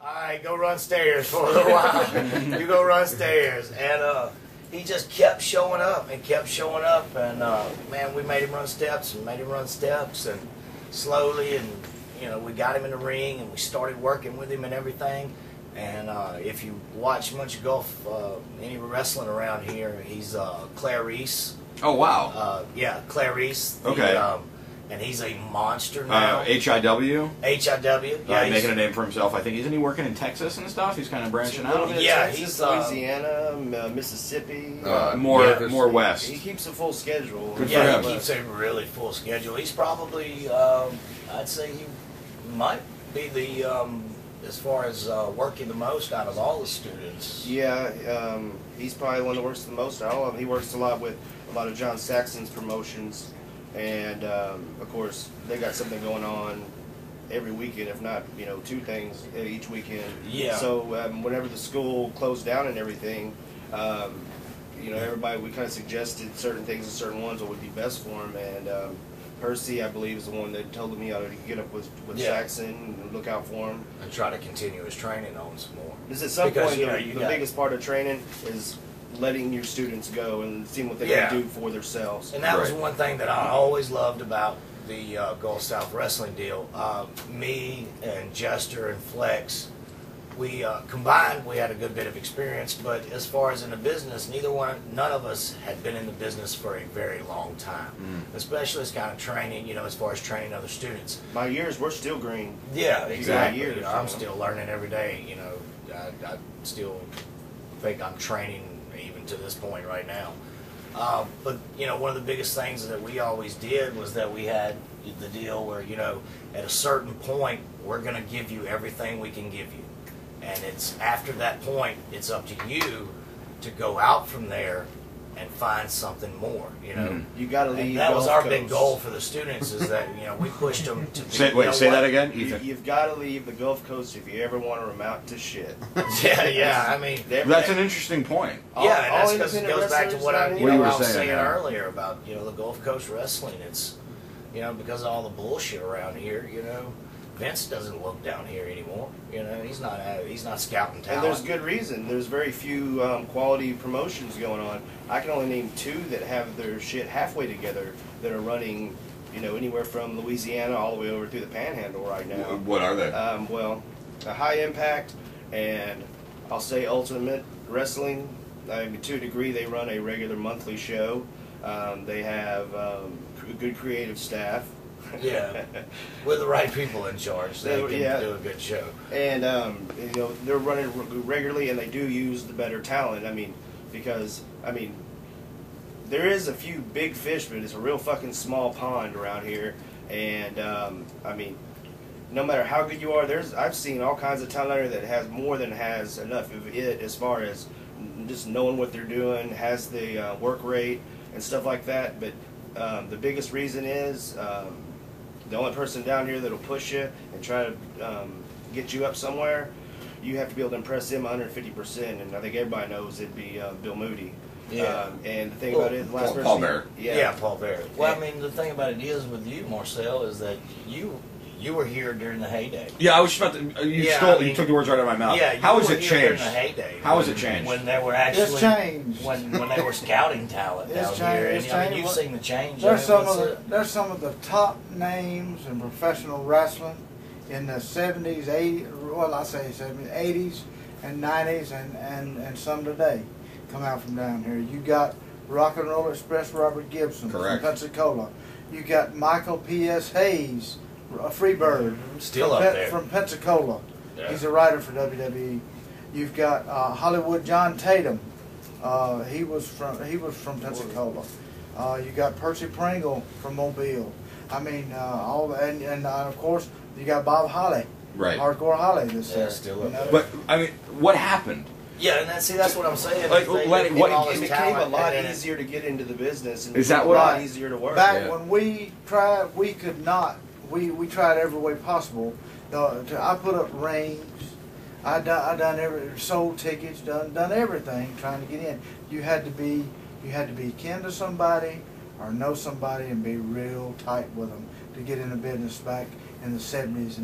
all right, go run stairs for a little while. You go run stairs. And he just kept showing up and kept showing up. And, man, we made him run steps and made him run steps. And slowly, and, you know, we got him in the ring and we started working with him and everything. And if you watch much golf, any wrestling around here, he's Clarice. Oh, wow. Yeah, Clarice. Okay. And he's a monster now. HIW? HIW. Yeah, making a name for himself. I think isn't he working in Texas and stuff? He's kind of branching out. Yeah, Texas, he's Louisiana, Mississippi. More west. He keeps a full schedule. Good for yeah, him. he keeps a really full schedule. He's probably, I'd say he might be the, as far as working the most out of all the students. Yeah, he's probably the one that works the most out of all of them. He works a lot with a lot of John Saxon's promotions. And, of course, they got something going on every weekend, if not, you know, 2 things each weekend. Yeah. So whenever the school closed down and everything, you know, everybody, we kind of suggested certain things and certain ones that would be best for him. And Percy, I believe, is the one that told me to get up with Saxon and look out for him. And try to continue his training on some more. Because at some point, you know, the biggest part of training is letting your students go and seeing what they can do for themselves. And that was one thing that I always loved about the Gulf South Wrestling deal. Me and Jester and Flex, we combined, we had a good bit of experience, but as far as in the business, none of us had been in the business for a very long time. Especially as kind of training, you know, as far as training other students. My years, we're still green. Yeah, exactly. Years, you know, I'm still learning every day, you know. I still think I'm training even to this point right now. But, you know, one of the biggest things that we always did was that we had the deal where, you know, at a certain point, we're going to give you everything we can give you. And it's after that point, it's up to you to go out from there and find something more, you know. You got to leave. And that was our big goal for the students, is that, you know, we pushed them to say that again, Ethan. You've got to leave the Gulf Coast if you ever want to amount to shit. Yeah, I mean, that's an interesting point. Yeah, and that's because it goes back to what I was saying yeah. earlier about, you know, the Gulf Coast wrestling. It's, you know, because of all the bullshit around here, you know, Vince doesn't look down here anymore. You know, he's not scouting talent. And there's good reason. There's very few quality promotions going on. I can only name 2 that have their shit halfway together that are running, you know, anywhere from Louisiana all the way over through the Panhandle right now. What are they? Well, a High Impact and I'll say Ultimate Wrestling. To a degree, they run a regular monthly show. They have good creative staff. Yeah, with the right people in charge, they can do a good show. And you know, they're running regularly, and they do use the better talent. I mean, because there is a few big fish, but it's a real fucking small pond around here. And I mean, no matter how good you are, I've seen all kinds of talent out there that has more than has enough of it, as far as just knowing what they're doing, has the work rate and stuff like that. But the biggest reason is the only person down here that'll push you and try to get you up somewhere, you have to be able to impress them 150%. And I think everybody knows it'd be Bill Moody. Yeah. And the thing about it, the last person, Paul Bear. Yeah, Paul Bear. Well, I mean, the thing about it is with you, Marcel, is that you were here during the heyday. Yeah, I was just about to. You took the words right out of my mouth. Yeah, how has it changed? During the heyday. How has it changed? When they were actually, it's changed. When they were scouting talent down here, and I mean, you've seen the change. There's some of the top names in professional wrestling in the 70s, 80s. Well, I say 70s, 80s, and 90s, and some today come out from down here. You got Rock and Roll Express Robert Gibson from Pensacola. You got Michael P.S. Hayes, a Freebird, from Pensacola. Yeah. He's a writer for WWE. You've got Hollywood John Tatum. He was from Pensacola. You got Percy Pringle from Mobile. I mean, and of course you got Bob Holly, Hardcore Holly. Still up there. But I mean, what happened? Yeah, and that's what I'm saying. Like, it became a lot easier to get into the business, and a lot easier to work. Back when we tried, we could not. We tried every way possible. I put up rings. I sold tickets, done everything trying to get in. You had to be kin to somebody or know somebody and be real tight with them to get in the business back in the 70s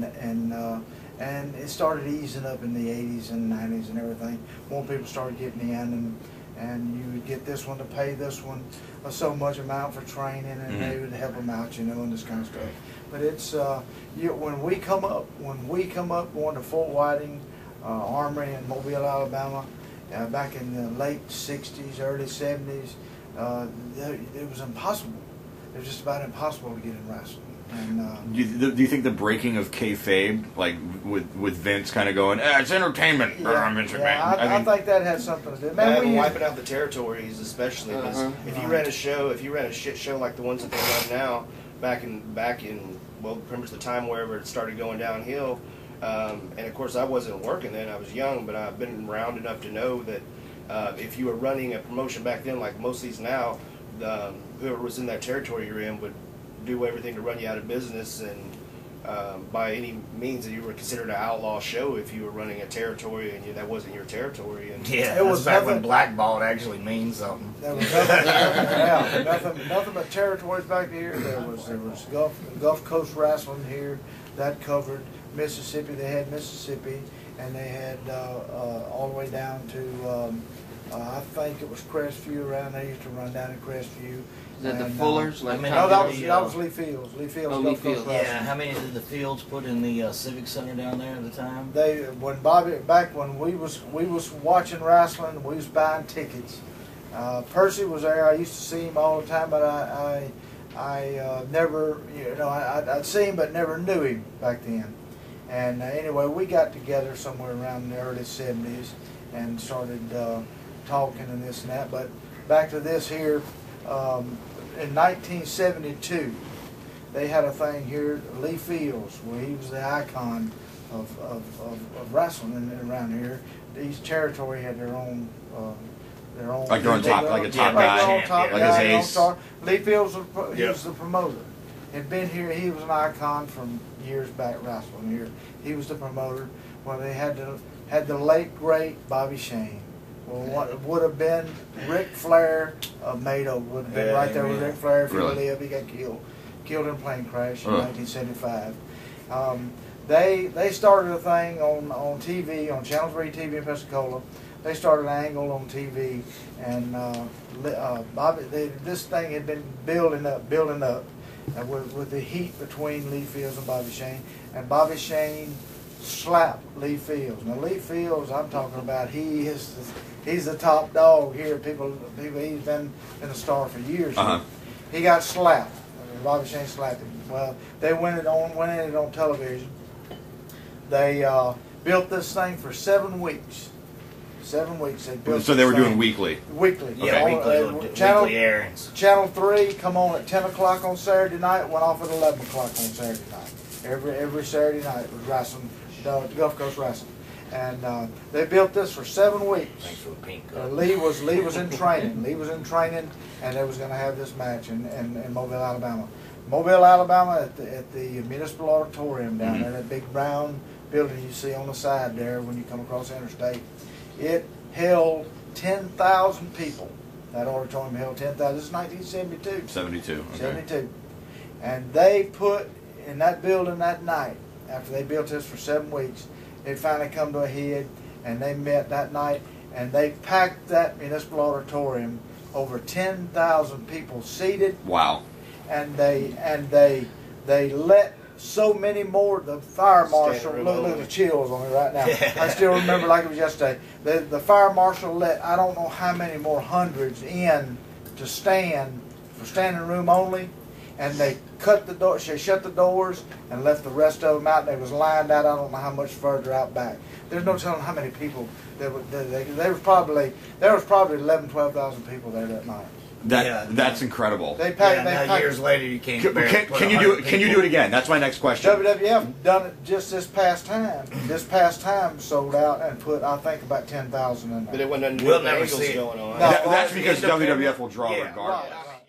and it started easing up in the 80s and 90s and everything. More people started getting in, and you would get this one to pay this one so much amount for training, and they would help them out, you know, and this kind of stuff. But it's when we come up going to Fort Whiting Armory in Mobile, Alabama, back in the late 60s, early 70s, it was impossible. It was just about impossible to get in wrestling. And, do you think the breaking of kayfabe, like with Vince kind of going, it's entertainment, yeah, Vince McMahon? yeah, I think that had something to do. Man, wiping out the territories, especially. If you ran a shit show like the ones that they run now, back in well, pretty much the time wherever it started going downhill. And of course, I wasn't working then; I was young, but I've been around enough to know that if you were running a promotion back then, like most of these now, whoever was in that territory you're in would do everything to run you out of business, and by any means that you were considered an outlaw show if you were running a territory and that wasn't your territory. And Yeah, it was was back nothing- when blackballed actually means something. there was nothing but territories back here. There was Gulf Coast wrestling here that covered Mississippi. They had Mississippi, and they had all the way down to I think it was Crestview around. They used to run down in Crestview. Is that the And, Fullers? Like I mean, No, that was the, Lee Fields. Lee Fields. Oh, Gulf Lee Coast Fields. wrestling. Yeah, how many did the Fields put in the Civic Center down there at the time? They back when we was watching wrestling, we was buying tickets. Percy was there. I used to see him all the time, but I never, you know, I'd see him but never knew him back then. And anyway, we got together somewhere around the early 70s and started talking and this and that. But back to this here, in 1972, they had a thing here, Lee Fields, where he was the icon of wrestling around here. Each territory had their own Like their own top, like a top Yeah, guy, their own top like guy, his their own ace. star. Lee Fields was, he Yep. was the promoter. Had been here. He was an icon from years back wrestling here. He was the promoter. Well, they had the late great Bobby Shane. Well, what would have been Ric Flair of Mado would have been Yeah, right there with yeah. Ric Flair if he Really? lived. He got killed in a plane crash in Huh. 1975. They started a thing on TV, on Channel 3 TV in Pensacola. They started an angle on TV, and this thing had been building up, with the heat between Lee Fields and Bobby Shane. And Bobby Shane slapped Lee Fields. Now Lee Fields, I'm talking about, he's the top dog here. People, he's been a star for years. He got slapped. Bobby Shane slapped him. Well, they went in it on television. They built this thing for 7 weeks. 7 weeks they built. So they were this thing doing weekly. Weekly. Yeah, On, weekly airings. Channel 3 come on at 10 o'clock on Saturday night, went off at 11 o'clock on Saturday night. Every Saturday night was wrestling, the Gulf Coast wrestling. And they built this for 7 weeks. Thanks for the pink cup. Lee was in training. Lee was in training, and they was going to have this match in Mobile, Alabama. Mobile, Alabama, at the Municipal Auditorium down there, that big brown building you see on the side there when you come across the interstate. It held 10,000 people. That auditorium held 10,000. This is 1972. 72. Okay. 72. And they put in that building that night, after they built this for 7 weeks, it finally come to a head, and they met that night, and they packed that municipal auditorium, over 10,000 people seated, Wow. and they let so many more. The fire marshal, look at the chills on me right now. I still remember like it was yesterday. The fire marshal let I don't know how many more hundreds in to stand for standing room only, and they cut the door. She shut the doors and left the rest of them out. They was lined out. I don't know how much further out back. There's no telling how many people there was probably 11,000, 12,000 people there that night. That's incredible. They packed. Yeah, now years later you can't. Can you do it? Can you do it again? That's my next question. WWF done it just this past time. This past time sold out and put I think about 10,000 in there. But it wasn't We'll the never angles see it. going on. No. That's because WWF will draw Yeah, regardless. Right.